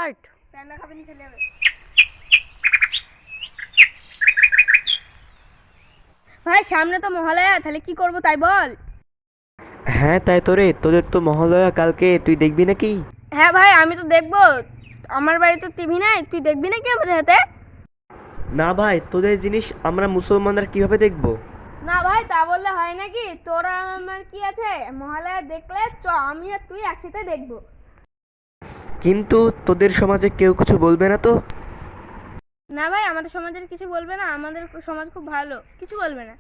Start. Panda খাবেনি খেলে হবে। ভাই সামনে তো মহালয়া, তাহলে কি করব তাই বল। হ্যাঁ তাই তো রে, তোদের তো মহালয়া কালকে, তুই দেখবি নাকি? হ্যাঁ ভাই আমি তো দেখবো, আমার বাড়ি তো টিভি নাই, তুই দেখবি নাকি আমাদের হাতে? না ভাই, তোদের জিনিস আমরা মুসলমানরা কিভাবে দেখব? না ভাই তা বললে হয় নাকি, তোরা আমার কি আছে, মহালয়া দেখলে চ আমি আর তুই একসাথে দেখবো। কিন্তু তোদের সমাজে কেউ কিছু বলবে না তো? না ভাই আমাদের সমাজের কিছু বলবে না, আমাদের সমাজ খুব ভালো, কিছু বলবে না।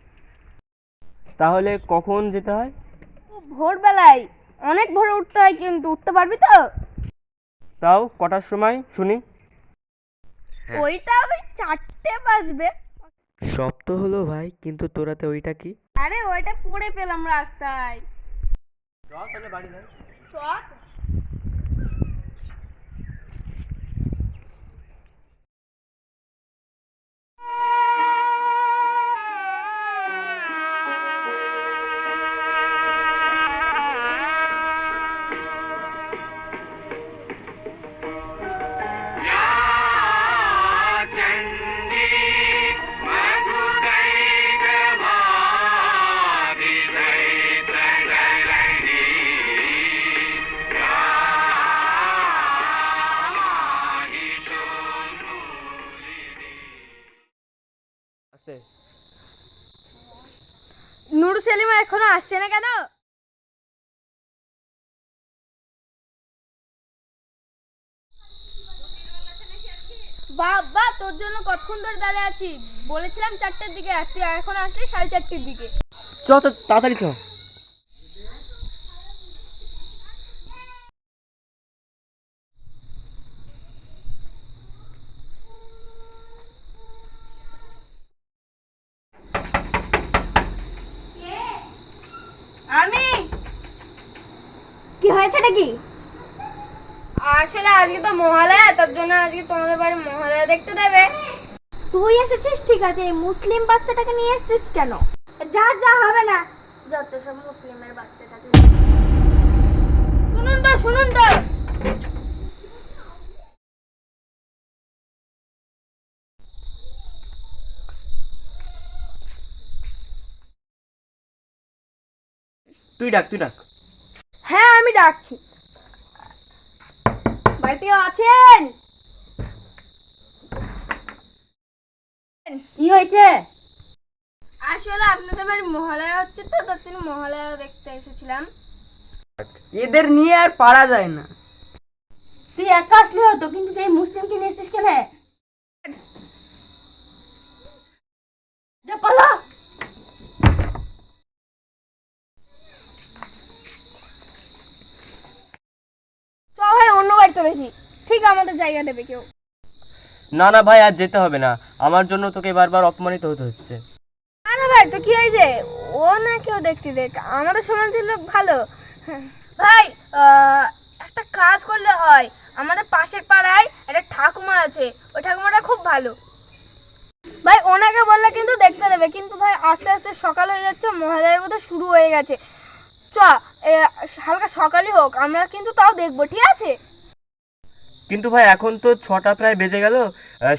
তাহলে কখন যেতে হয়? ভোরবেলায়, অনেক ভোরে উঠতে হয়, কিন্তু উঠতে পারবি তো? তাও কটার সময় শুনি? ওইটা ওই 4টে বাজবে। সব তো হলো ভাই, কিন্তু তোরাতে ওইটা কি? আরে ওইটা পড়ে পেলাম রাস্তায়। তাহলে বাড়ি যাই। চল। আস্তে। নুরু সেলিমা এখনো আসছে না কেন? বাবা তোর জন্য কতক্ষণ ধরে দাঁড়িয়ে আছি, বলেছিলাম 4টের দিকে, আর তুই এখন আসলি 4:30-র দিকে। চ চ তাড়াতাড়ি চ। আমি কি হয়েছে নাকি? আসলে আজকে তো মহালয়া, তার জন্য আজকে তোমাদের বাড়ি মহালয়া দেখতে দেবে। তুই এসেছিস ঠিক আছে, এই মুসলিম বাচ্চাটাকে নিয়ে এসেছিস কেন? যা যা, হবে না, যত সব মুসলিমের বাচ্চাটাকে। শুনুন তো শুনুন তো, তুই ডাক, তুই ডাক। হ্যাঁ আমি ডাকছি। বাড়িতে কেউ আছেন? কি হয়েছে? আসলে আপনাদের বাড়ি মহালয়া হচ্ছে তো, তার জন্য মহালয়া দেখতে এসেছিলাম। এদের নিয়ে আর পারা যায় না। তুই একা আসলে হতো, কিন্তু তুই এই মুসলিমকে নিয়ে এসেছিস কেন? যা পালা। চ ভাই অন্য বাড়িতে দেখি, ঠিক আমাদের জায়গা দেবে কেউ। না না ভাই, আর যেতে হবে না, আমার জন্য তোকে বারবার অপমানিত হতে হচ্ছে। না না ভাই তো কি হয়েছে, ও না কেউ দেখতে দেখ, আমাদের সমাজের লোক ভালো। ভাই একটা কাজ করলে হয়, আমাদের পাশের পাড়ায় একটা ঠাকুমা আছে, ওই ঠাকুমাটা খুব ভালো। ভাই ওনাকে বললে কিন্তু দেখতে দেবে, কিন্তু ভাই আস্তে আস্তে সকাল হয়ে যাচ্ছে, মহালয়ার মধ্যে শুরু হয়ে গেছে। চ হালকা সকালই হোক, আমরা কিন্তু তাও দেখবো, ঠিক আছে? কিন্তু ভাই এখন তো 6টা প্রায় বেজে গেল,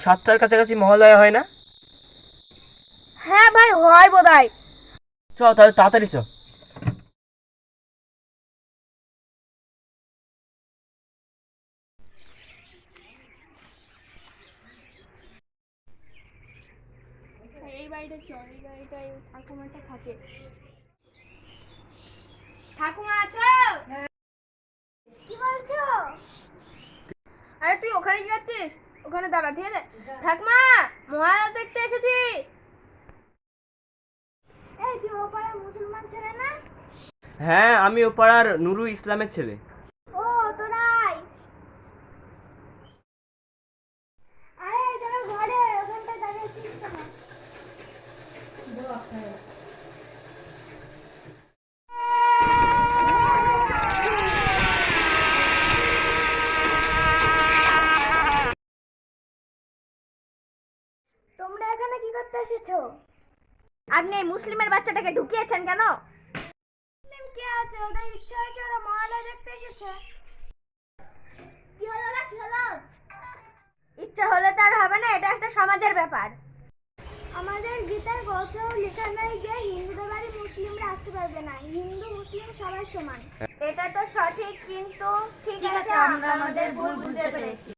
7টার কাছাকাছি মহালয়া হয় না? হ্যাঁ ভাই হয় বোধহয়। চ তাহলে তাড়াতাড়ি চ। এই বাড়িটা চল, এই বাড়িটায় ঠাকুমাটা থাকে। ঠাকুমা আছো? কি বলছো? আরে তুই ওখানে কি যাচ্ছিস? ওখানে দাঁড়া, ঠিক আছে? ঠাকুমা মহালয়া দেখতে এসেছি। এই তুই ও পাড়ার মুসলমান ছেলে না? হ্যাঁ, আমি ও পাড়ার নুরু ইসলামের ছেলে। ও তোরাই আয়, এই তোরা ঘরে ওখানটা দাঁড়িয়েছিস কেন? তোমরা এখানে কি করতে এসেছো? আপনি এই মুসলিমের বাচ্চাটাকে ঢুকিয়েছেন কেন? মুসলিম কে আছে, ওদের ইচ্ছা হয়েছে, ওরা মহালয়া দেখতে এসেছে। কি হলো কি হলো? ইচ্ছা হলে তার হবে না, এটা একটা সমাজের ব্যাপার। আমাদের গীতার গ্রন্থেও লেখা নাই যে হিন্দুদের বাড়ি মুসলিমরা আসতে পারবে না, হিন্দু মুসলিম সবাই সমান। এটা তো সঠিক, কিন্তু ঠিক আছে, আমরা আমাদের ভুল বুঝতে পেরেছি।